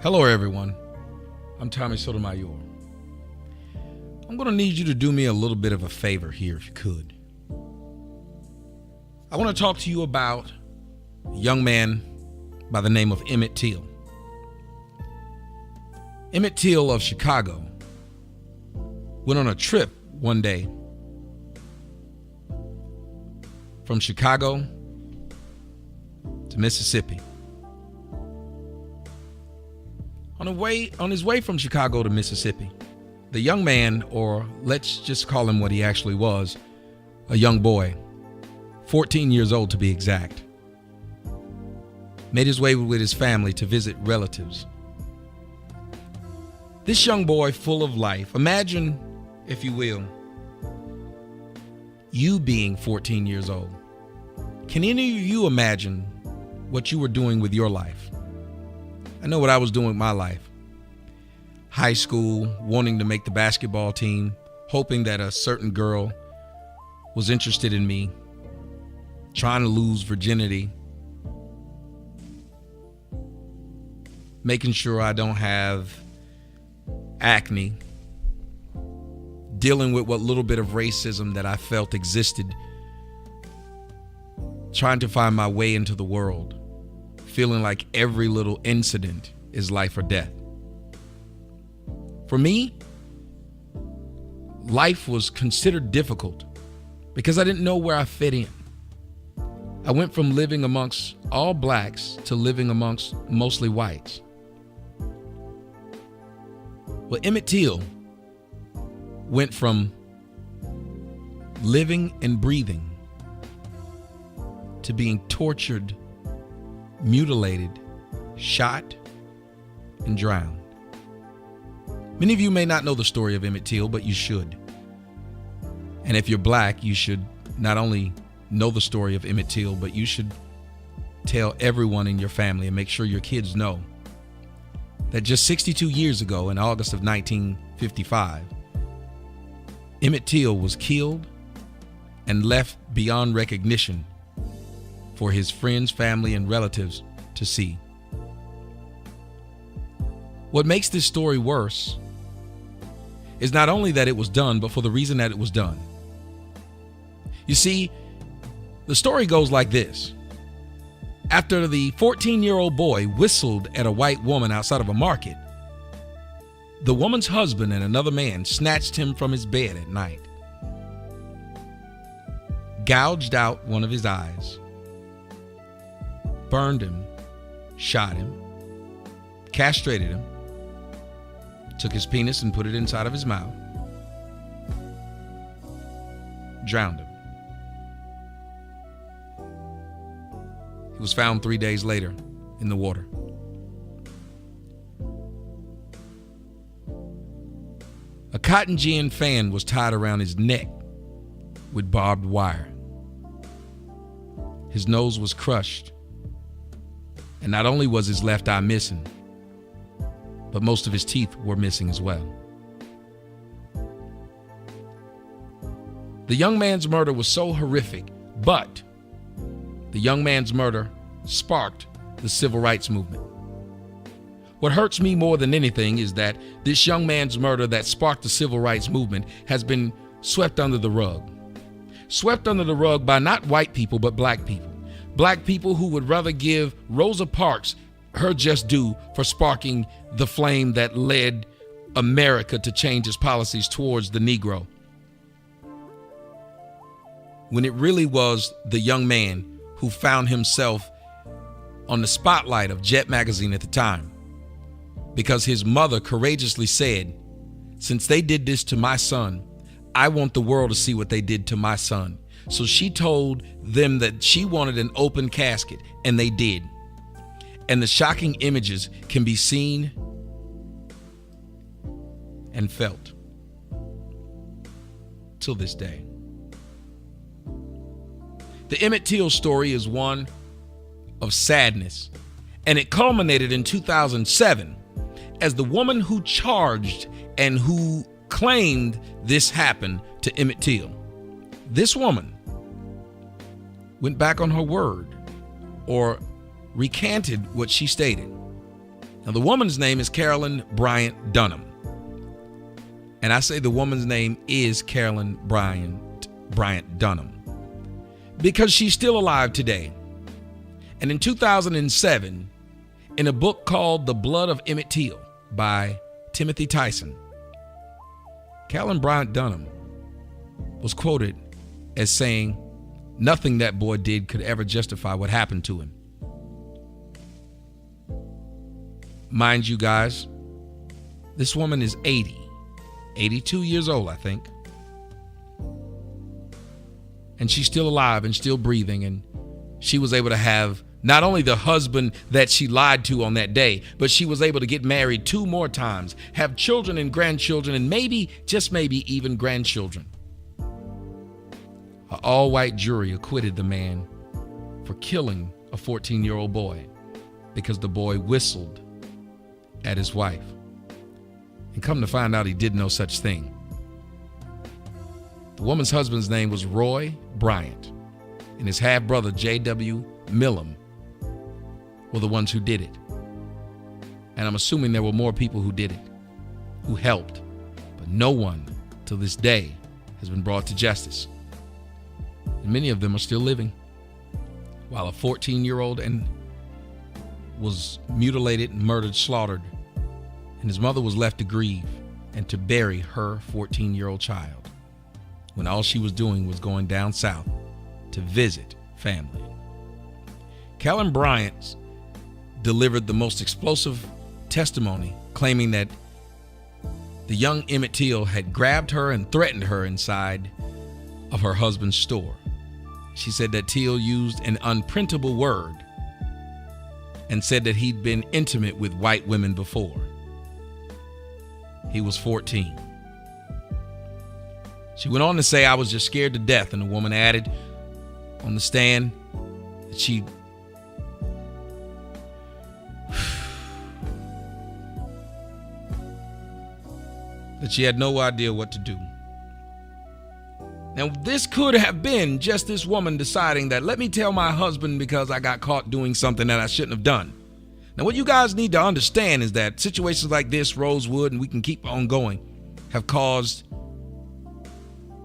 Hello, everyone. I'm Tommy Sotomayor. I'm going to need you to do me a little bit of a favor here, if you could. I want to talk to you about a young man by the name of Emmett Till. Emmett Till of Chicago went on a trip one day from Chicago to Mississippi. On his way from Chicago to Mississippi, the young man, or let's just call him what he actually was, a young boy, 14 years old to be exact, made his way with his family to visit relatives. This young boy, full of life, imagine, if you will, you being 14 years old. Can any of you imagine what you were doing with your life? I know what I was doing with my life. High school, wanting to make the basketball team, hoping that a certain girl was interested in me, trying to lose virginity, making sure I don't have acne, dealing with what little bit of racism that I felt existed, trying to find my way into the world, feeling like every little incident is life or death. For me, life was considered difficult because I didn't know where I fit in. I went from living amongst all blacks to living amongst mostly whites. Well, Emmett Till went from living and breathing to being tortured, mutilated, shot, and drowned. Many of you may not know the story of Emmett Till, but you should. And if you're black, you should not only know the story of Emmett Till, but you should tell everyone in your family and make sure your kids know that just 62 years ago, in August of 1955, Emmett Till was killed and left beyond recognition for his friends, family, and relatives to see. What makes this story worse is not only that it was done, but for the reason that it was done. You see, the story goes like this. After the 14-year-old boy whistled at a white woman outside of a market, the woman's husband and another man snatched him from his bed at night, gouged out one of his eyes, burned him, shot him, castrated him, took his penis and put it inside of his mouth, drowned him. He was found 3 days later in the water. A cotton gin fan was tied around his neck with barbed wire. His nose was crushed. And not only was his left eye missing, but most of his teeth were missing as well. The young man's murder was so horrific, but the young man's murder sparked the civil rights movement. What hurts me more than anything is that this young man's murder that sparked the civil rights movement has been swept under the rug. Swept under the rug by not white people, but black people. Black people who would rather give Rosa Parks her just due for sparking the flame that led America to change its policies towards the Negro, when it really was the young man who found himself on the spotlight of Jet magazine at the time because his mother courageously said, "Since they did this to my son, I want the world to see what they did to my son." So she told them that she wanted an open casket, and they did. And the shocking images can be seen and felt till this day. The Emmett Till story is one of sadness, and it culminated in 2007 as the woman who charged and who claimed this happened to Emmett Till. This woman went back on her word, or recanted what she stated. Now, the woman's name is Carolyn Bryant Dunham. And I say the woman's name is Carolyn Bryant Dunham because she's still alive today. And in 2007, in a book called The Blood of Emmett Till by Timothy Tyson, Carolyn Bryant Dunham was quoted as saying, "Nothing that boy did could ever justify what happened to him." Mind you, guys, this woman is 82 years old, I think. And she's still alive and still breathing. And she was able to have not only the husband that she lied to on that day, but she was able to get married 2 more times, have children and grandchildren, and maybe, just maybe, even grandchildren. An all-white jury acquitted the man for killing a 14-year-old boy because the boy whistled at his wife. And come to find out, he did no such thing. The woman's husband's name was Roy Bryant, and his half-brother, J.W. Millam, were the ones who did it. And I'm assuming there were more people who did it, who helped, but no one till this day has been brought to justice. And many of them are still living, while a 14-year-old was mutilated, murdered, slaughtered, and his mother was left to grieve and to bury her 14-year-old child when all she was doing was going down south to visit family. Carolyn Bryant delivered the most explosive testimony, claiming that the young Emmett Till had grabbed her and threatened her inside of her husband's store. She said that Till used an unprintable word and said that he'd been intimate with white women before. He was 14. She went on to say, "I was just scared to death," and the woman added on the stand that that she had no idea what to do. Now, this could have been just this woman deciding that, let me tell my husband because I got caught doing something that I shouldn't have done. Now, what you guys need to understand is that situations like this, Rosewood, and we can keep on going, have caused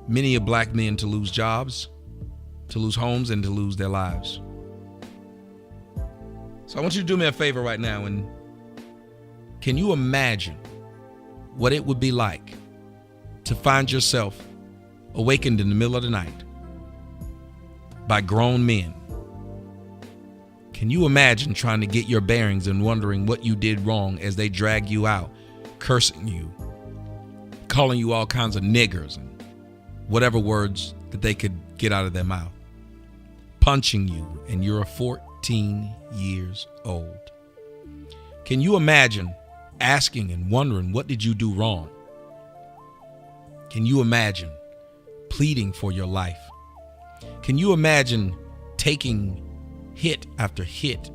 many of black men to lose jobs, to lose homes, and to lose their lives. So I want you to do me a favor right now, and can you imagine what it would be like to find yourself awakened in the middle of the night by grown men? Can you imagine trying to get your bearings and wondering what you did wrong as they drag you out, cursing you, calling you all kinds of niggers and whatever words that they could get out of their mouth, punching you, and you're 14 years old? Can you imagine asking and wondering, what did you do wrong? Can you imagine pleading for your life? Can you imagine taking hit after hit,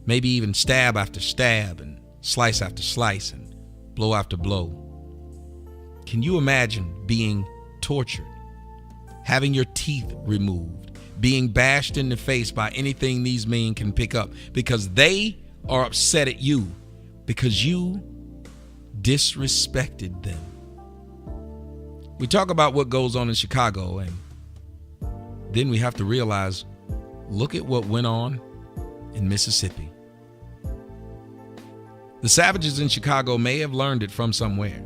maybe even stab after stab and slice after slice and blow after blow? Can you imagine being tortured, having your teeth removed, being bashed in the face by anything these men can pick up because they are upset at you because you disrespected them? We talk about what goes on in Chicago, and then we have to realize, look at what went on in Mississippi. The savages in Chicago may have learned it from somewhere,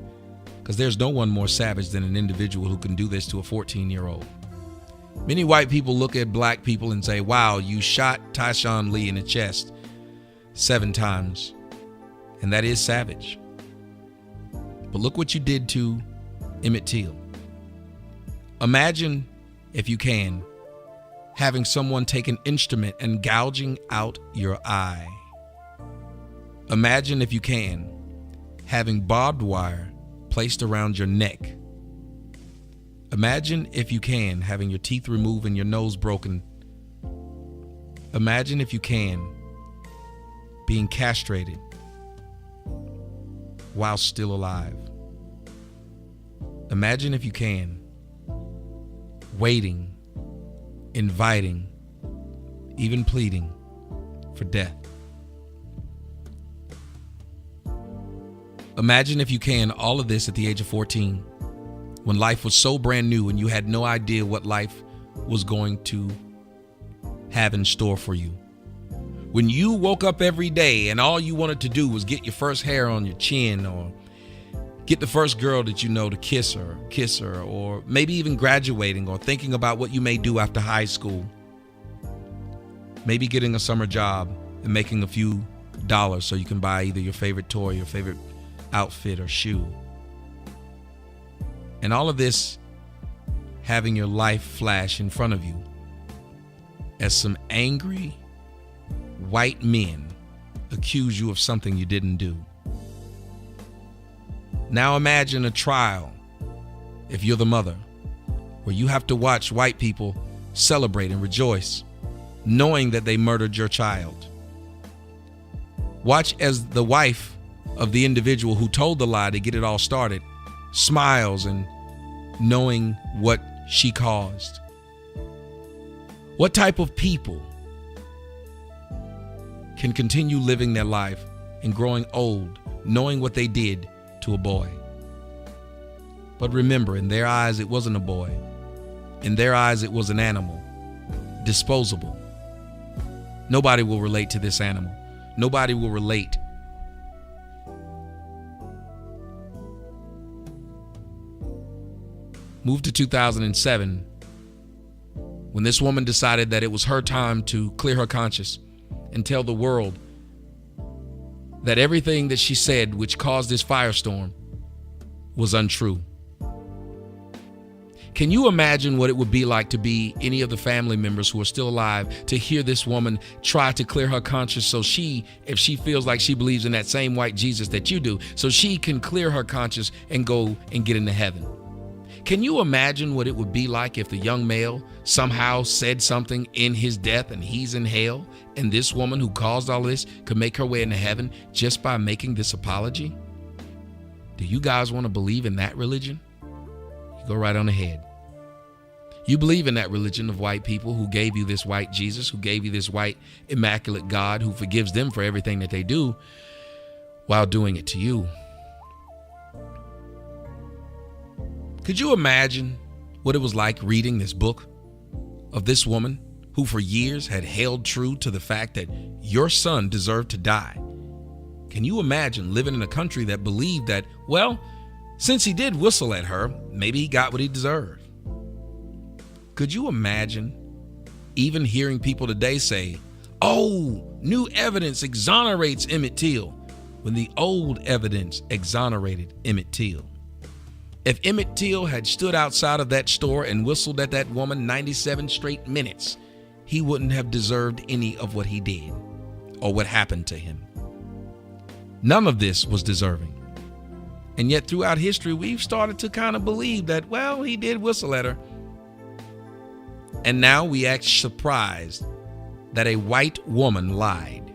because there's no one more savage than an individual who can do this to a 14-year-old. Many white people look at black people and say, wow, you shot Tyshawn Lee in the chest 7 times, and that is savage. But look what you did to Emmett Till. Imagine, if you can, having someone take an instrument and gouging out your eye. Imagine, if you can, having barbed wire placed around your neck. Imagine, if you can, having your teeth removed and your nose broken. Imagine, if you can, being castrated while still alive. Imagine, if you can, waiting, inviting, even pleading for death. Imagine, if you can, all of this at the age of 14, when life was so brand new and you had no idea what life was going to have in store for you. When you woke up every day and all you wanted to do was get your first hair on your chin, or get the first girl that you know to kiss her, or maybe even graduating, or thinking about what you may do after high school. Maybe getting a summer job and making a few dollars so you can buy either your favorite toy, your favorite outfit or shoe. And all of this having your life flash in front of you as some angry white men accuse you of something you didn't do. Now imagine a trial, if you're the mother, where you have to watch white people celebrate and rejoice, knowing that they murdered your child. Watch as the wife of the individual who told the lie to get it all started smiles and knowing what she caused. What type of people can continue living their life and growing old, knowing what they did to a boy? But remember, in their eyes, it wasn't a boy. In their eyes, it was an animal, disposable. Nobody will relate to this animal. Nobody will relate. Move to 2007, when this woman decided that it was her time to clear her conscience and tell the world that everything that she said, which caused this firestorm, was untrue. Can you imagine what it would be like to be any of the family members who are still alive, to hear this woman try to clear her conscience so she, if she feels like she believes in that same white Jesus that you do, so she can clear her conscience and go and get into heaven? Can you imagine what it would be like if the young male somehow said something in his death and he's in hell, and this woman who caused all this could make her way into heaven just by making this apology? Do you guys want to believe in that religion? You go right on ahead. You believe in that religion of white people who gave you this white Jesus, who gave you this white immaculate God who forgives them for everything that they do while doing it to you. Could you imagine what it was like reading this book of this woman who for years had held true to the fact that your son deserved to die? Can you imagine living in a country that believed that, well, since he did whistle at her, maybe he got what he deserved? Could you imagine even hearing people today say, oh, new evidence exonerates Emmett Till, when the old evidence exonerated Emmett Till? If Emmett Till had stood outside of that store and whistled at that woman 97 straight minutes, he wouldn't have deserved any of what he did or what happened to him. None of this was deserving. And yet throughout history, we've started to kind of believe that, well, he did whistle at her. And now we act surprised that a white woman lied.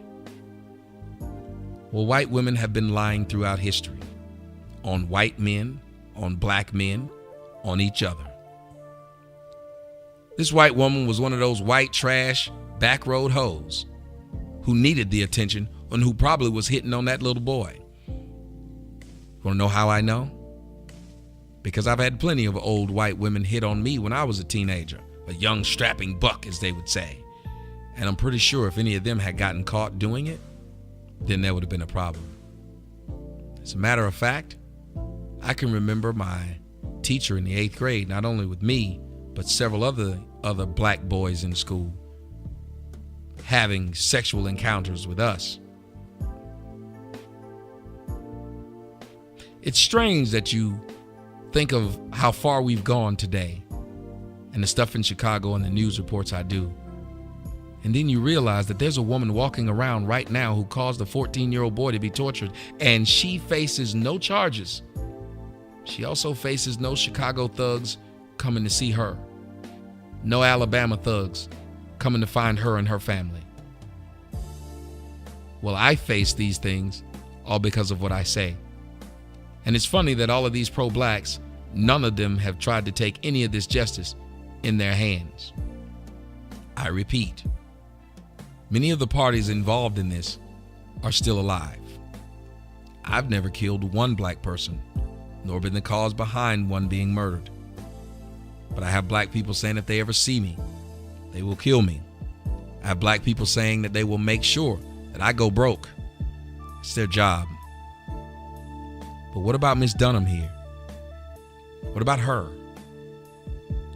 Well, white women have been lying throughout history on white men, on black men, on each other. This white woman was one of those white trash back road hoes who needed the attention and who probably was hitting on that little boy. Want to know how I know? Because I've had plenty of old white women hit on me when I was a teenager, a young strapping buck, as they would say. And I'm pretty sure if any of them had gotten caught doing it, then there would have been a problem. As a matter of fact, I can remember my teacher in the 8th grade, not only with me, but several other black boys in school, having sexual encounters with us. It's strange that you think of how far we've gone today and the stuff in Chicago and the news reports I do. And then you realize that there's a woman walking around right now who caused a 14-year-old boy to be tortured, and she faces no charges. She also faces no Chicago thugs coming to see her, no Alabama thugs coming to find her and her family. Well, I face these things all because of what I say. And it's funny that all of these pro-blacks, none of them have tried to take any of this justice in their hands. I repeat, many of the parties involved in this are still alive. I've never killed one black person, nor been the cause behind one being murdered. But I have black people saying if they ever see me, they will kill me. I have black people saying that they will make sure that I go broke. It's their job. But what about Miss Dunham here? What about her?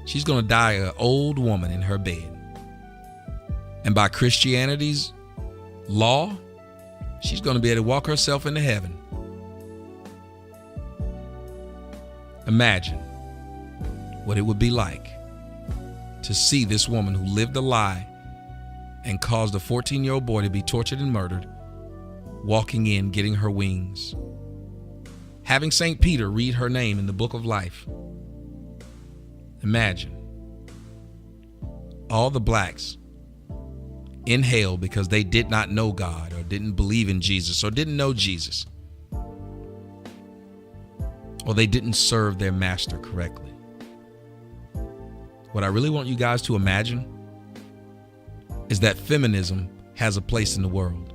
She's going to die an old woman in her bed. And by Christianity's law, she's going to be able to walk herself into heaven. Imagine what it would be like to see this woman who lived a lie and caused a 14-year-old boy to be tortured and murdered, walking in, getting her wings, having St. Peter read her name in the book of life. Imagine all the blacks in hell because they did not know God or didn't believe in Jesus or didn't know Jesus, or they didn't serve their master correctly. What I really want you guys to imagine is that feminism has a place in the world.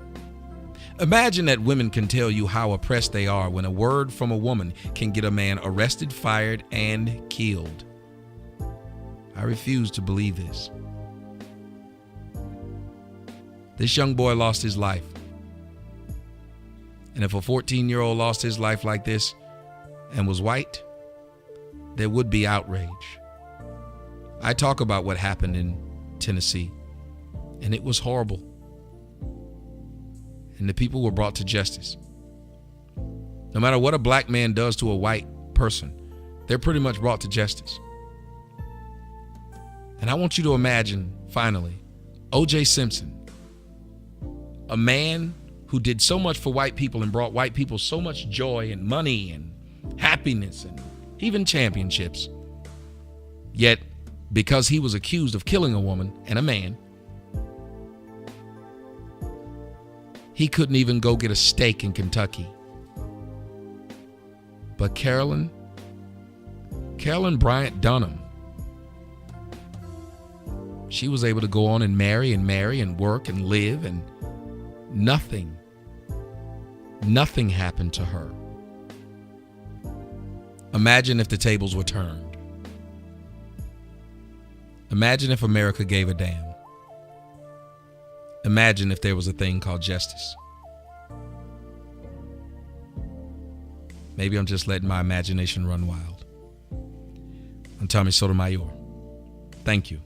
Imagine that women can tell you how oppressed they are when a word from a woman can get a man arrested, fired, and killed. I refuse to believe this. This young boy lost his life. And if a 14-year-old lost his life like this and was white, there would be outrage. I talk about what happened in Tennessee, and it was horrible. And the people were brought to justice. No matter what a black man does to a white person, they're pretty much brought to justice. And I want you to imagine, finally, O.J. Simpson, a man who did so much for white people and brought white people so much joy and money and happiness and even championships. Yet, because he was accused of killing a woman and a man, he couldn't even go get a steak in Kentucky. But Carolyn Bryant Dunham, she was able to go on and marry and work and live, and nothing happened to her. Imagine if the tables were turned. Imagine if America gave a damn. Imagine if there was a thing called justice. Maybe I'm just letting my imagination run wild. I'm Tommy Sotomayor. Thank you.